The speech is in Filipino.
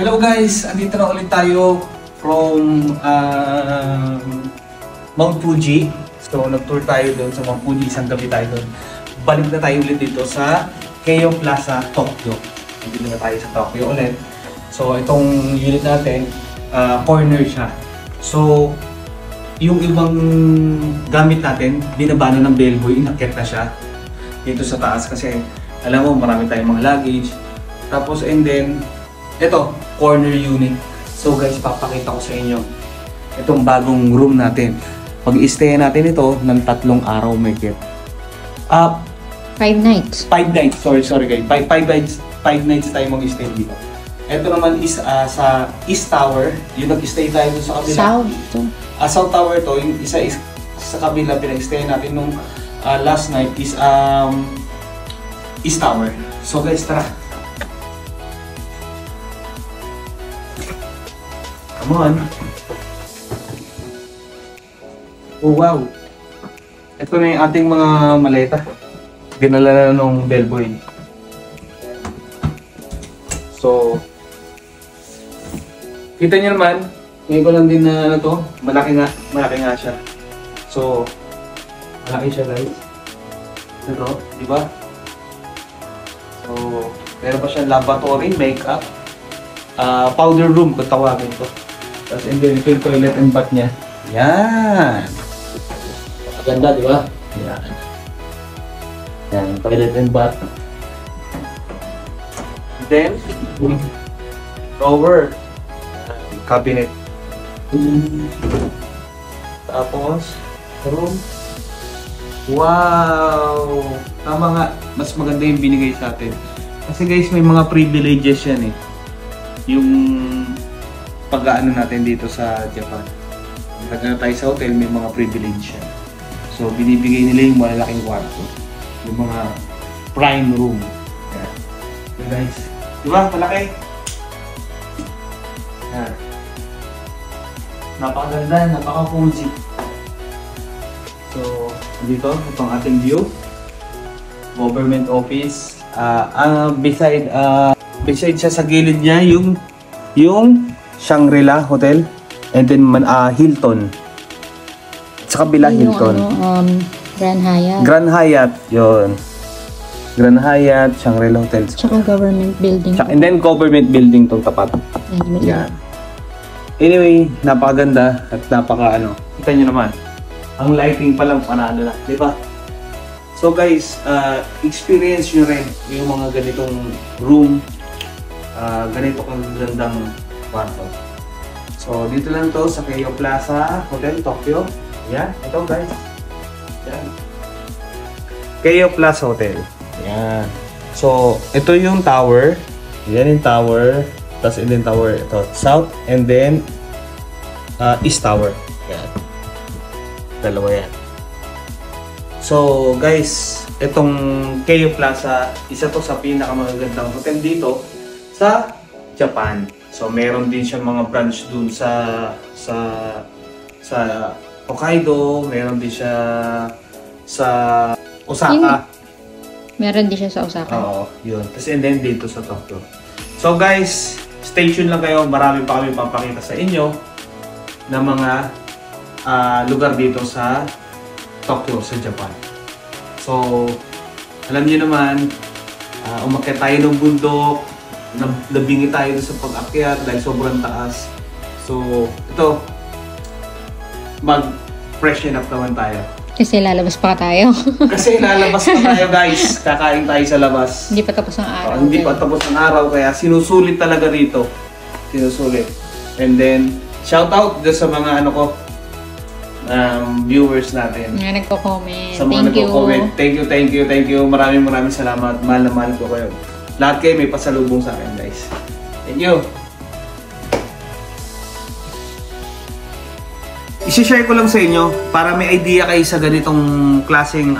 Hello guys! Andito na ulit tayo from Mount Fuji. So nag-tour tayo doon sa Mount Fuji, isang gabi tayo doon. Balik na tayo ulit dito sa Keio Plaza, Tokyo. Nandito na tayo sa Tokyo ulit. So itong unit natin, corner siya. So yung ibang gamit natin, binaba na ng bellboy, inakyat na siya dito sa taas kasi alam mo marami tayong mga luggage. Tapos and then, ito, corner unit. So guys, papakita ko sa inyo itong bagong room natin. Pag-i-stay natin ito ng 3 araw may get. 5 nights. 5 nights, sorry guys. 5 nights tayo mag-stay dito. Ito naman is sa East Tower. Yung nag-stay tayo dun sa kabila. South. South Tower to, yung isa is sa kabila pinag-stay natin nung last night is East Tower. So guys, tara. Come on. Oh wow. Ito na yung ating mga maleta. Dinala na nung bellboy. So, kita niyo naman, ngayon ko lang din na to, malaki nga siya. So, malaki siya guys. Ito, di ba? So, meron pa siyang lavatory, makeup, powder room kung tawagin ito. Tapos and then ito yung toilet and bath niya. Yan! Maganda, di ba? Yan. Yan, toilet and bath. Then, drawer, cabinet. Tapos, room. Wow! Tama nga, mas maganda yung binigay sa atin. Kasi guys, may mga privileges yan eh. Yung pag-aano natin dito sa Japan. Pag tayo sa hotel, may mga privilege yan. So, binibigay nila yung malalaking kwarto. Yung mga prime room. Yan. So guys, di ba? Malaki. Yan. Napakaganda, napaka-cozy. So, dito, itong ating view. Government office. Beside siya sa gilid niya, yung Shangri-La Hotel. And then, Hilton. Sa kabila, Hilton. Grand Hyatt. Grand Hyatt, yun. Grand Hyatt, Shangri-La Hotel. Tsaka government building. And then, government building tong tapat. Yan. Anyway, napakaganda at napaka-ano. Kita nyo naman. Ang lighting pa lang, panalo na. Di ba? So guys, experience nyo rin yung mga ganitong room. Ganito kang gandang kwarto. So, dito lang to sa Keio Plaza Hotel, Tokyo. Yan, ito guys. Yan. Keio Plaza Hotel. Yan. So, ito yung tower. Yan yung tower. Tapos and then tower ito. South and then East Tower. Yan. Dalawa yan. So, guys, itong Keio Plaza, isa to sa pinakamagandang hotel dito sa Japan. So, meron din siyang mga branch dun sa Hokkaido, meron din siya sa Osaka. Meron din siya sa Osaka. Oo, yun. Tapos and then dito sa Tokyo. So guys, stay tuned lang kayo. Marami pa kami papakita sa inyo na mga lugar dito sa Tokyo, sa Japan. So, alam niyo naman, umakyat tayo ng bundok, nabingi tayo sa pag-akyat dahil sobrang taas. So, ito, mag-freshen up naman tayo. Kasi lalabas pa tayo. Kasi lalabas pa tayo guys. Kakain tayo sa labas. Hindi pa tapos ang araw. Hindi pa tapos ang araw kaya sinusulit talaga rito. Sinusulit. And then, shout out sa mga viewers natin. Mga nagko-comment. Sa mga nagko-comment. Thank you. Maraming salamat. Mahal na mahal ko kayo. Lahat kayo may pasalubong sa akin guys. Thank you. I-share ko lang sa inyo para may idea kayo sa ganitong klaseng